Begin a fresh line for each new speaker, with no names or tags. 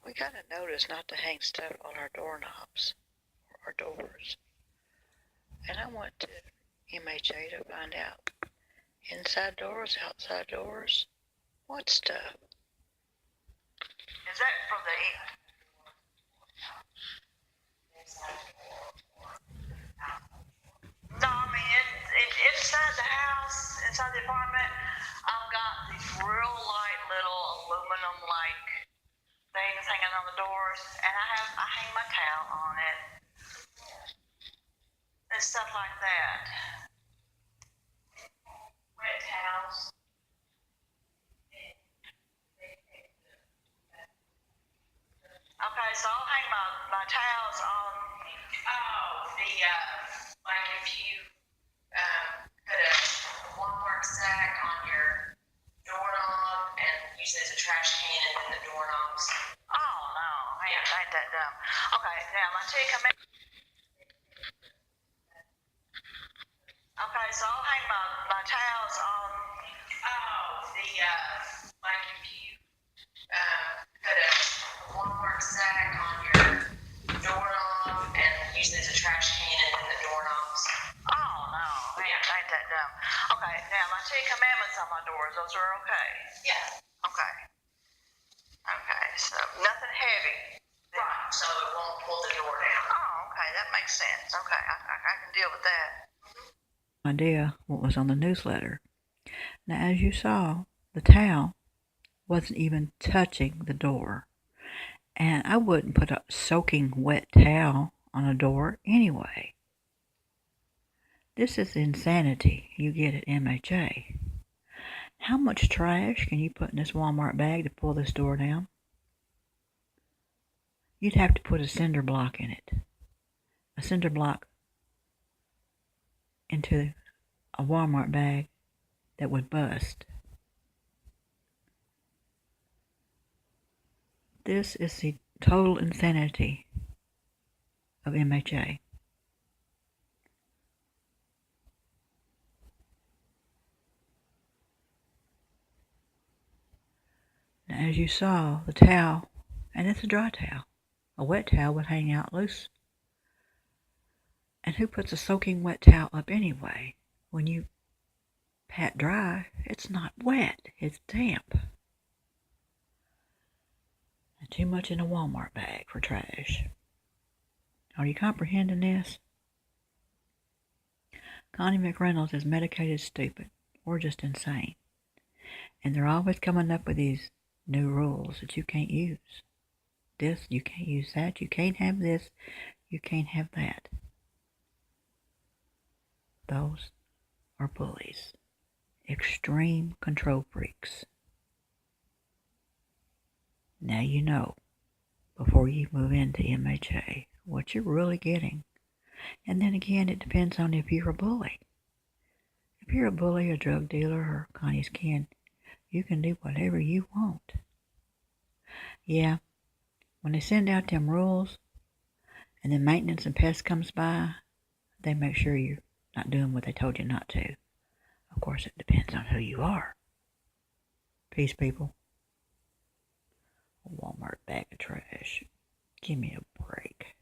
We got a notice not to hang stuff on our doorknobs or our doors. And I went to MHA to find out inside doors, outside doors, what stuff. Is that for the... No, I mean, inside the house, inside the apartment, I've got these real light little aluminum-like things hanging on the doors, and I hang my towel on it and stuff like that. Wet towels. Okay, so I'll hang my towels on. Like if you put a Wal Mart sack on your doorknob and use it as a trash can and then the doorknobs. Oh no, I ain't that dumb. Okay, now my Ten Commandments. Okay, so I'll hang my towels on. Like if you put a Wal Mart sack on your doorknob and use it as a trash can and then the doorknobs. Oh no, I ain't that dumb. Okay, now my Ten Commandments on my doors, those are okay? Yeah. Okay. Okay, so nothing heavy. Right, so it won't pull the door down. Oh, okay, that makes sense. Okay, I can deal with that. Idea what was on the newsletter. Now, as you saw, the towel wasn't even touching the door. And I wouldn't put a soaking wet towel on a door anyway. This is insanity you get at MHA. How much trash can you put in this Walmart bag to pull this door down? You'd have to put a cinder block in it. A cinder block into a Walmart bag that would bust. This is the total insanity of MHA. Now, as you saw, the towel, and it's a dry towel, a wet towel would hang out loose. And who puts a soaking wet towel up anyway? When you pat dry, it's not wet, it's damp. And too much in a Walmart bag for trash. Are you comprehending this? Connie McReynolds is medicated stupid or just insane. And they're always coming up with these new rules that you can't use. This, you can't use that, you can't have this, you can't have that. Those are bullies. Extreme control freaks. Now you know, before you move into MHA, what you're really getting. And then again, it depends on if you're a bully. If you're a bully, a drug dealer, or Connie's kin, you can do whatever you want. Yeah, when they send out them rules, and then maintenance and pest comes by, they make sure you're not doing what they told you not to. Of course, it depends on who you are. Peace, people. A Walmart bag of trash. Give me a break.